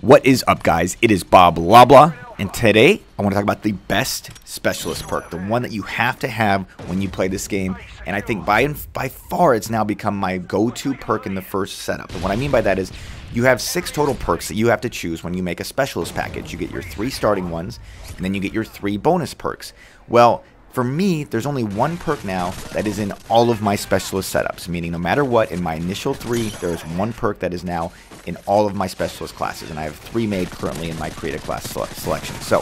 What is up, guys? It is Bob Loblaw, and today I want to talk about the best specialist perk, the one that you have to have when you play this game, and I think by far it's now become my go-to perk in the first setup. And what I mean by that is you have 6 total perks that you have to choose when you make a specialist package. You get your 3 starting ones, and then you get your 3 bonus perks. Well, for me, there's only one perk now that is in all of my specialist setups, meaning no matter what, in my initial 3, there's one perk that is now in all of my specialist classes, and I have 3 made currently in my creative class selection. So,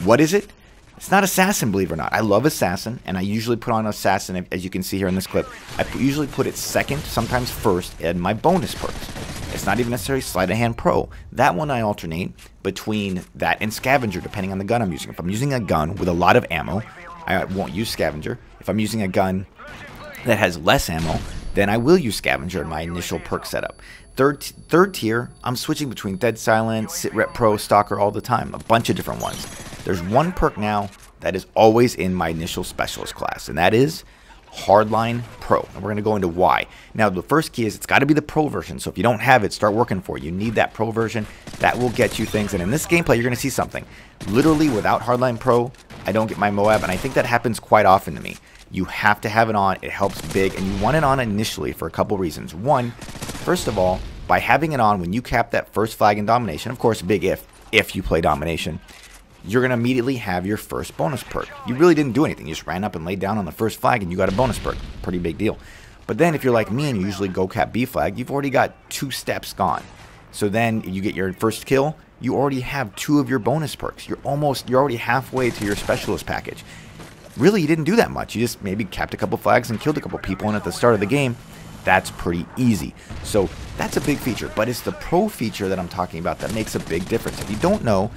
what is it? It's not Assassin, believe it or not. I love Assassin, and I usually put on Assassin, as you can see here in this clip. I usually put it second, sometimes first, in my bonus perks. It's not even necessarily Sleight of Hand Pro. That one I alternate between that and Scavenger, depending on the gun I'm using. If I'm using a gun with a lot of ammo, I won't use Scavenger. If I'm using a gun that has less ammo, then I will use Scavenger in my initial perk setup. Third tier, I'm switching between Dead Silent, Sit Rep Pro, Stalker all the time, a bunch of different ones. There's one perk now that is always in my initial specialist class, and that is Hardline Pro. And we're going to go into why. Now, the first key is it's got to be the Pro version, so if you don't have it, start working for it. You need that Pro version. That will get you things, and in this gameplay, you're going to see something. Literally, without Hardline Pro, I don't get my Moab, and I think that happens quite often to me. You have to have it on. It helps big, and you want it on initially for a couple reasons. One, first of all, by having it on when you cap that first flag in Domination, of course, big if you play Domination, you're going to immediately have your first bonus perk. You really didn't do anything. You just ran up and laid down on the first flag, and you got a bonus perk. Pretty big deal. But then if you're like me and you usually go cap B flag, you've already got 2 steps gone. So then you get your first kill, you already have 2 of your bonus perks. You're already halfway to your specialist package. Really, you didn't do that much. You just maybe capped a couple flags and killed a couple people, and at the start of the game, that's pretty easy. So that's a big feature, but it's the Pro feature that I'm talking about that makes a big difference. If you don't know,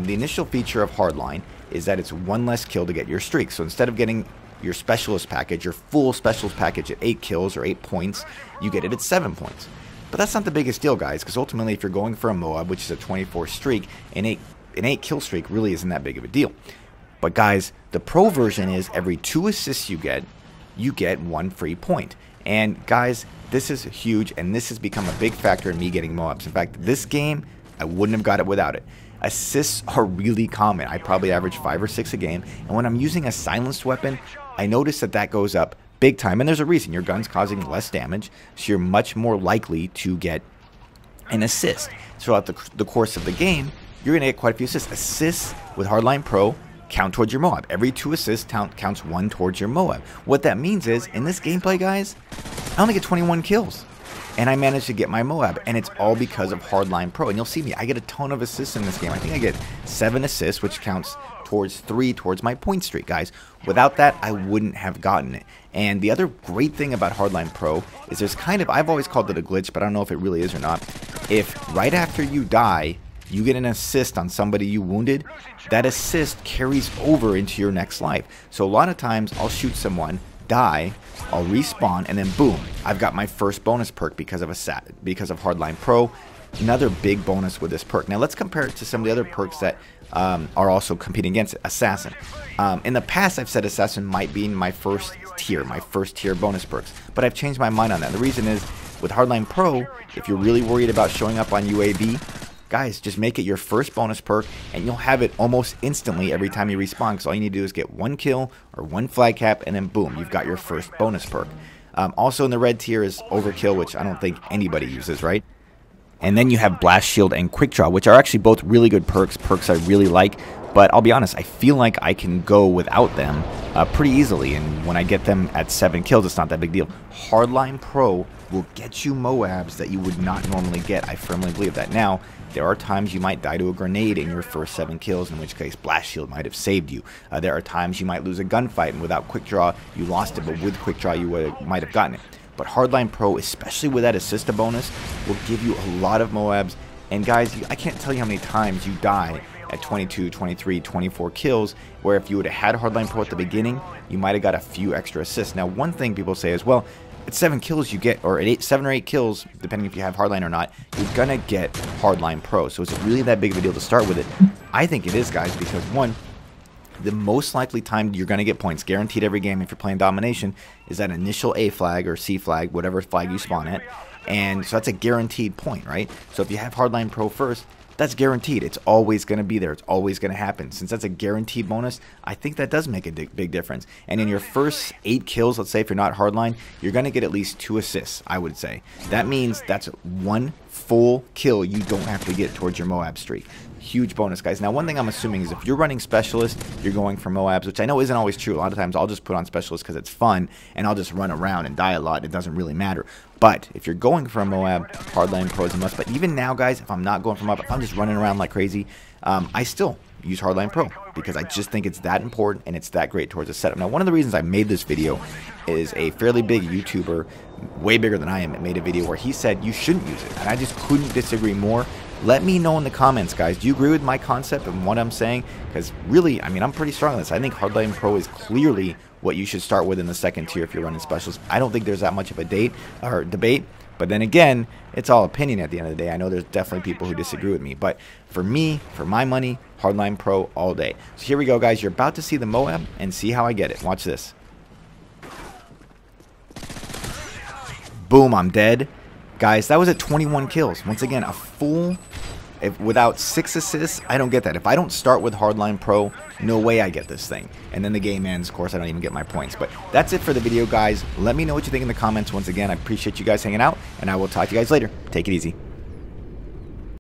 the initial feature of Hardline is that it's 1 less kill to get your streak. So instead of getting your specialist package, your full specialist package at 8 kills or 8 points, you get it at 7 points. But that's not the biggest deal, guys, because ultimately if you're going for a Moab, which is a 24 streak, an 8 kill streak really isn't that big of a deal. But guys, the Pro version is every 2 assists you get 1 free point. And guys, this is huge, and this has become a big factor in me getting Moabs. In fact, this game, I wouldn't have got it without it. Assists are really common. I probably average 5 or 6 a game, and when I'm using a silenced weapon, I notice that goes up big time, and there's a reason. Your gun's causing less damage, so you're much more likely to get an assist. Throughout the course of the game, you're going to get quite a few assists. Assists with Hardline Pro count towards your Moab. Every 2 assists counts 1 towards your Moab. What that means is, in this gameplay, guys, I only get 21 kills. And I managed to get my Moab, and it's all because of Hardline Pro. And you'll see me, I get a ton of assists in this game. I think I get 7 assists, which counts towards 3 towards my point streak, guys. Without that, I wouldn't have gotten it. And the other great thing about Hardline Pro is there's kind of, I've always called it a glitch, but I don't know if it really is or not. If right after you die, you get an assist on somebody you wounded, that assist carries over into your next life. So a lot of times, I'll shoot someone, die, I'll respawn, and then boom, I've got my first bonus perk because of Hardline Pro. Another big bonus with this perk. Now let's compare it to some of the other perks that are also competing against it. Assassin. In the past, I've said Assassin might be in my first tier bonus perks, but I've changed my mind on that. The reason is, with Hardline Pro, if you're really worried about showing up on UAV, guys, just make it your first bonus perk, and you'll have it almost instantly every time you respawn, because all you need to do is get 1 kill or 1 flag cap, and then boom, you've got your first bonus perk. Also in the red tier is Overkill, which I don't think anybody uses, right? And then you have Blast Shield and Quick Draw, which are actually both really good perks I really like, but I'll be honest, I feel like I can go without them pretty easily, and when I get them at 7 kills, it's not that big deal. Hardline Pro will get you Moabs that you would not normally get. I firmly believe that. Now, there are times you might die to a grenade in your first 7 kills, in which case Blast Shield might have saved you. There are times you might lose a gunfight, and without Quick Draw, you lost it, but with Quick Draw, you might have gotten it. But Hardline Pro, especially with that assist bonus, will give you a lot of Moabs. And guys, I can't tell you how many times you die at 22, 23, 24 kills, where if you would have had Hardline Pro at the beginning, you might have got a few extra assists. Now, one thing people say is, well, at 7 kills you get, or at 7 or 8 kills, depending if you have Hardline or not, you're going to get Hardline Pro. So is it really that big of a deal to start with it? I think it is, guys, because one, the most likely time you're going to get points, guaranteed every game if you're playing Domination, is that initial A flag or C flag, whatever flag you spawn at. And so that's a guaranteed point, right? So if you have Hardline Pro first, that's guaranteed. It's always going to be there. It's always going to happen. Since that's a guaranteed bonus, I think that does make a big difference. And in your first 8 kills, let's say if you're not hardline, you're going to get at least 2 assists, I would say. That means that's 1 full kill you don't have to get towards your Moab streak. Huge bonus, guys. Now, one thing I'm assuming is if you're running specialist, you're going for Moabs, which I know isn't always true. A lot of times I'll just put on specialist because it's fun, and I'll just run around and die a lot. It doesn't really matter. But if you're going for a Moab, Hardline Pro is a must. But even now, guys, if I'm not going for Moab, if I'm just running around like crazy, I still use Hardline Pro because I just think it's that important and it's that great towards the setup. Now, one of the reasons I made this video is a fairly big YouTuber, way bigger than I am, made a video where he said you shouldn't use it. And I just couldn't disagree more. Let me know in the comments, guys. Do you agree with my concept and what I'm saying? Because really, I mean, I'm pretty strong on this. I think Hardline Pro is clearly what you should start with in the second tier if you're running specialists. I don't think there's that much of a debate. But then again, it's all opinion at the end of the day. I know there's definitely people who disagree with me. But for me, for my money, Hardline Pro all day. So here we go, guys. You're about to see the Moab and see how I get it. Watch this. Boom, I'm dead. Guys, that was at 21 kills. Once again, a full, without 6 assists, I don't get that. If I don't start with Hardline Pro, no way I get this thing. And then the game ends. Of course, I don't even get my points. But that's it for the video, guys. Let me know what you think in the comments. Once again, I appreciate you guys hanging out, and I will talk to you guys later. Take it easy.